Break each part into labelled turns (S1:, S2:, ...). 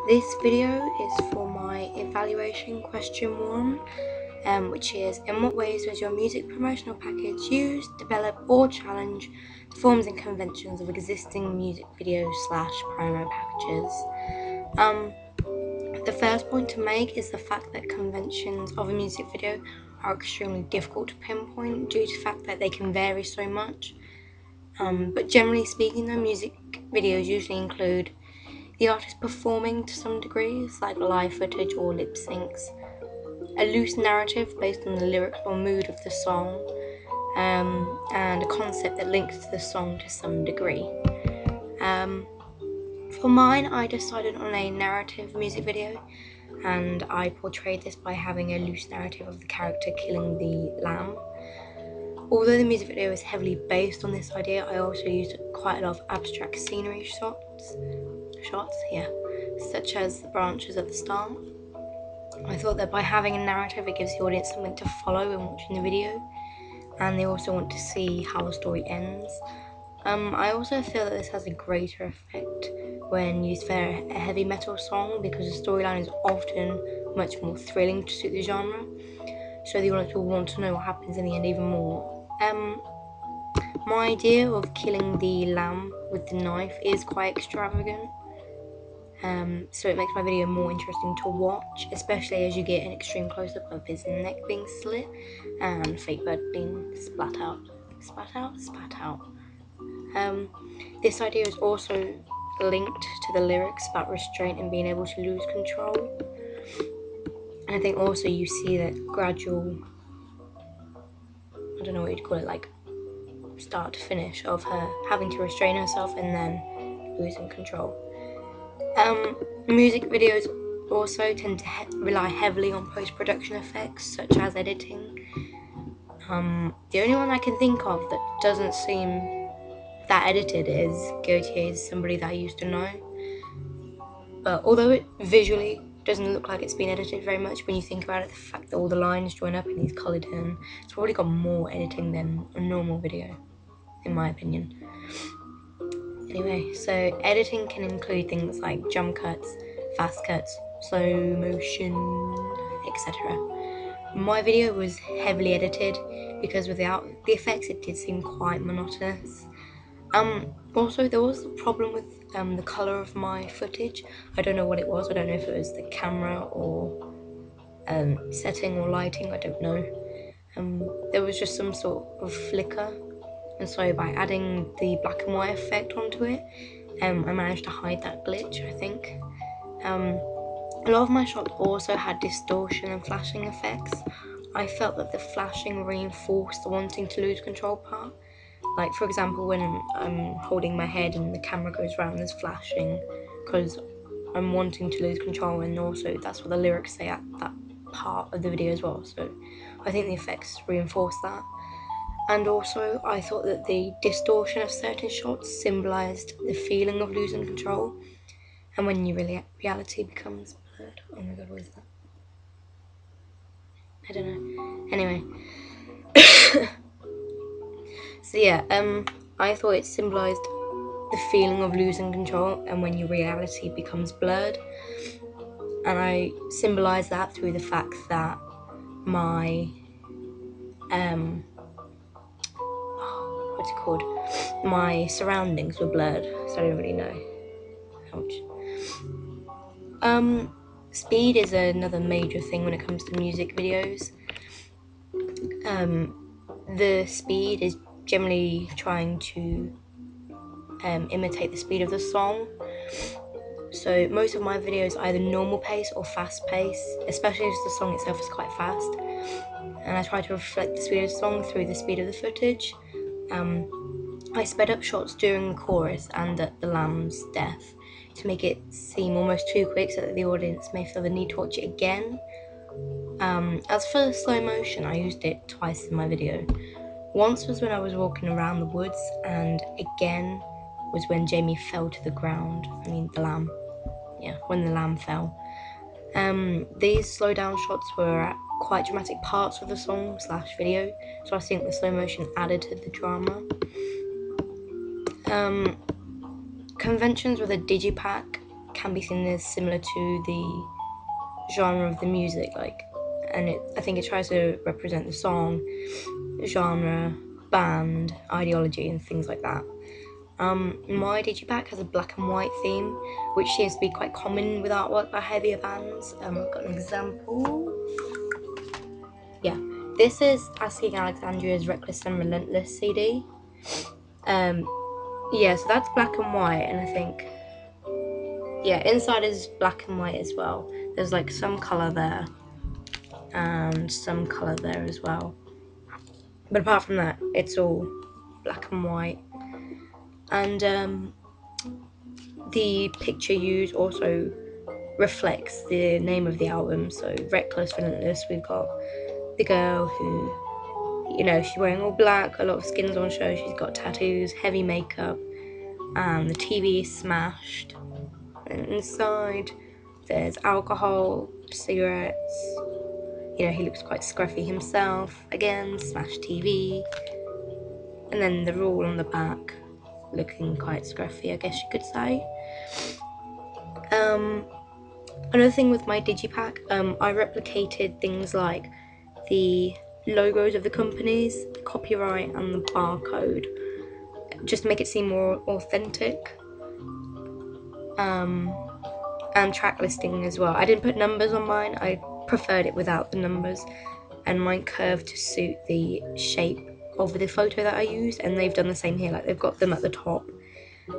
S1: This video is for my evaluation question 1, which is: in what ways was your music promotional package used, develop or challenge the forms and conventions of existing music videos / promo packages? The first point to make is the fact that conventions of a music video are extremely difficult to pinpoint due to the fact that they can vary so much. But generally speaking, though, music videos usually include the artist performing to some degrees, like live footage or lip syncs, a loose narrative based on the lyrics or mood of the song, and a concept that links to the song to some degree. For mine, I decided on a narrative music video, and I portrayed this by having a loose narrative of the character killing the lamb. Although the music video is heavily based on this idea, I also used quite a lot of abstract scenery shots, such as the branches at the start. I thought that by having a narrative, it gives the audience something to follow when watching the video, and they also want to see how the story ends. I also feel that this has a greater effect when used for a heavy metal song, because the storyline is often much more thrilling to suit the genre, so the audience will want to know what happens in the end even more. My idea of killing the lamb with the knife is quite extravagant, so it makes my video more interesting to watch, especially as you get an extreme close-up of his neck being slit and fake blood being spat out. This idea is also linked to the lyrics about restraint and being able to lose control. And I think also you see that gradual, I don't know what you'd call it, like start to finish of her having to restrain herself and then losing control. Music videos also tend to rely heavily on post-production effects, such as editing. The only one I can think of that doesn't seem that edited is Gautier's Somebody That I Used to Know. But although it visually doesn't look like it's been edited very much, when you think about it, the fact that all the lines join up and he's coloured in, it's probably got more editing than a normal video, in my opinion. Anyway, so editing can include things like jump cuts, fast cuts, slow motion, etc. My video was heavily edited because without the effects it did seem quite monotonous. Also, there was a problem with the colour of my footage. I don't know what it was. I don't know if it was the camera or setting or lighting. I don't know. There was just some sort of flicker, and so by adding the black and white effect onto it, I managed to hide that glitch, I think. A lot of my shots also had distortion and flashing effects. I felt that the flashing reinforced the wanting to lose control part. Like, for example, when I'm holding my head and the camera goes round, there's flashing because I'm wanting to lose control, and also that's what the lyrics say at that part of the video as well. So I think the effects reinforce that. And also, I thought that the distortion of certain shots symbolised the feeling of losing control, and when reality becomes blurred. Oh my god, what is that? I don't know. Anyway. So yeah, I thought it symbolised the feeling of losing control and when your reality becomes blurred. And I symbolised that through the fact that my, my surroundings were blurred, so I don't really know. Ouch. Speed is another major thing when it comes to music videos. The speed is generally trying to imitate the speed of the song. So most of my videos are either normal pace or fast pace, especially if the song itself is quite fast. And I try to reflect the speed of the song through the speed of the footage. I sped up shots during the chorus and at the lamb's death to make it seem almost too quick so that the audience may feel the need to watch it again. As for the slow motion, I used it twice in my video. Once was when I was walking around the woods, and again was when Jamie fell to the ground. I mean, the lamb. Yeah, when the lamb fell. These slow down shots were at quite dramatic parts of the song / video, so I think the slow motion added to the drama. Conventions with a digipack can be seen as similar to the genre of the music, like, and I think it tries to represent the song, genre, band, ideology, and things like that. My digipack has a black and white theme, which seems to be quite common with artwork by heavier bands. I've got an example. Yeah, this is Asking Alexandria's Reckless and Relentless CD. Yeah, so that's black and white, and I think, yeah, inside is black and white as well. There's like some colour there, and some colour there as well. But apart from that, it's all black and white. And the picture used also reflects the name of the album. So Reckless, Relentless, we've got the girl who, you know, she's wearing all black, a lot of skin's on show, she's got tattoos, heavy makeup, and the TV is smashed. And inside there's alcohol, cigarettes, you know, he looks quite scruffy himself, again, smashed TV, and then they're all on the back looking quite scruffy, I guess you could say. Another thing with my digipack, I replicated things like the logos of the companies, the copyright, and the barcode, just to make it seem more authentic. And track listing as well. I didn't put numbers on mine, I preferred it without the numbers, and mine curved to suit the shape of the photo that I used, and they've done the same here. Like, they've got them at the top,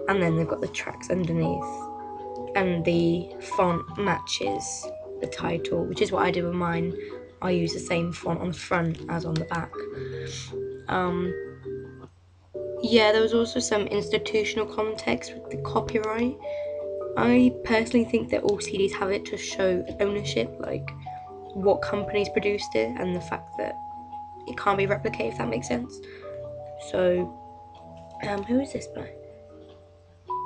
S1: and then they've got the tracks underneath, and the font matches the title, which is what I did with mine. I use the same font on the front as on the back. Yeah, there was also some institutional context with the copyright. I personally think that all CDs have it to show ownership, like what companies produced it, and the fact that it can't be replicated, if that makes sense. So, who is this by?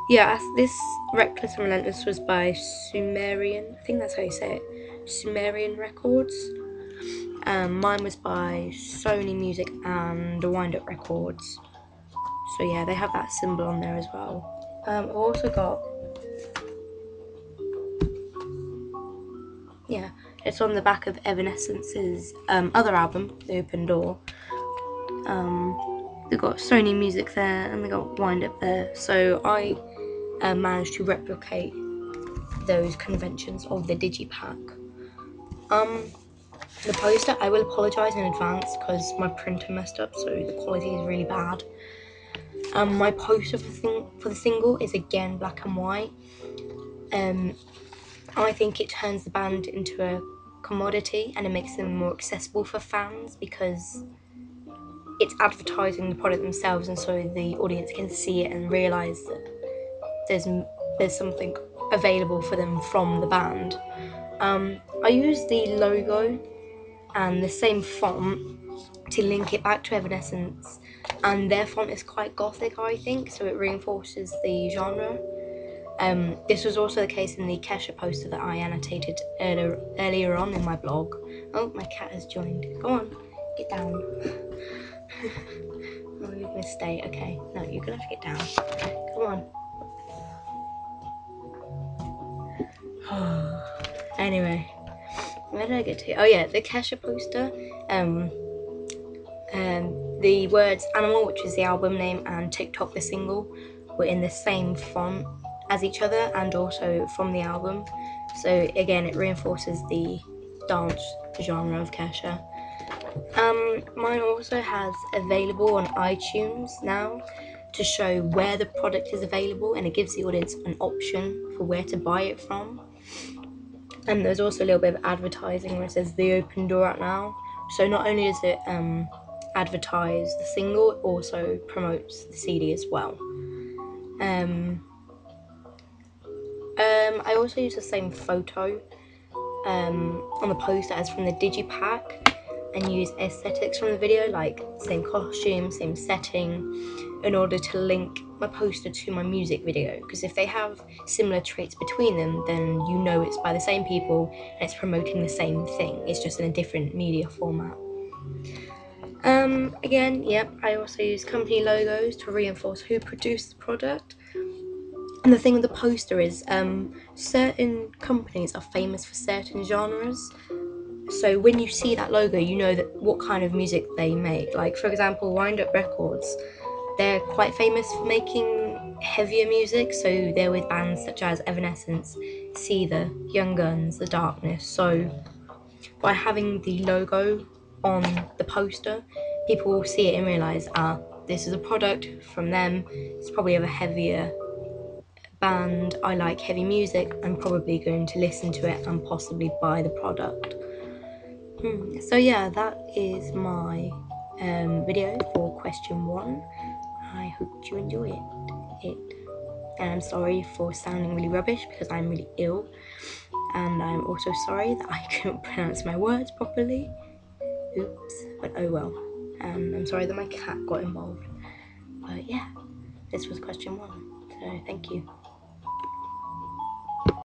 S1: Yeah, this Reckless and Relentless was by Sumerian, I think that's how you say it, Sumerian Records. Mine was by Sony Music and Wind Up Records. So yeah, they have that symbol on there as well. I've also got, yeah, it's on the back of Evanescence's other album, The Open Door. They've got Sony Music there, and they got Wind Up there. So I managed to replicate those conventions of the digipack. The poster, I will apologise in advance because my printer messed up, so the quality is really bad. My poster for the single is again black and white. I think it turns the band into a commodity, and it makes them more accessible for fans because it's advertising the product themselves, and so the audience can see it and realise that there's something available for them from the band. I used the logo and the same font to link it back to Evanescence, and their font is quite gothic, I think, so it reinforces the genre. This was also the case in the Kesha poster that I annotated earlier on in my blog. Oh, my cat has joined. Go on, get down. Oh, you're gonna stay. Okay, no, you're gonna have to get down. Come on. Anyway, where did I get to? Oh yeah, the Kesha poster. The words Animal, which is the album name, and TikTok, the single, were in the same font as each other and also from the album. So again, it reinforces the dance genre of Kesha. Mine also has available on iTunes now to show where the product is available, and it gives the audience an option for where to buy it from. And there's also a little bit of advertising where it says The Open Door out now. So not only does it advertise the single, it also promotes the CD as well. I also use the same photo on the poster as from the digipack, and use aesthetics from the video, like same costume, same setting, in order to link my poster to my music video, because if they have similar traits between them, then you know it's by the same people and it's promoting the same thing, it's just in a different media format. Again, yep, I also use company logos to reinforce who produced the product. And the thing with the poster is certain companies are famous for certain genres. So when you see that logo, you know that what kind of music they make. Like, for example, Wind Up Records, they're quite famous for making heavier music. So they're with bands such as Evanescence, Seether, Young Guns, The Darkness. So by having the logo on the poster, people will see it and realise, this is a product from them. It's probably of a heavier band. I like heavy music. I'm probably going to listen to it and possibly buy the product. So yeah, that is my video for question 1. I hope you enjoy it. And I'm sorry for sounding really rubbish because I'm really ill. And I'm also sorry that I couldn't pronounce my words properly. Oops, but oh well. I'm sorry that my cat got involved. But yeah, this was question 1. So thank you.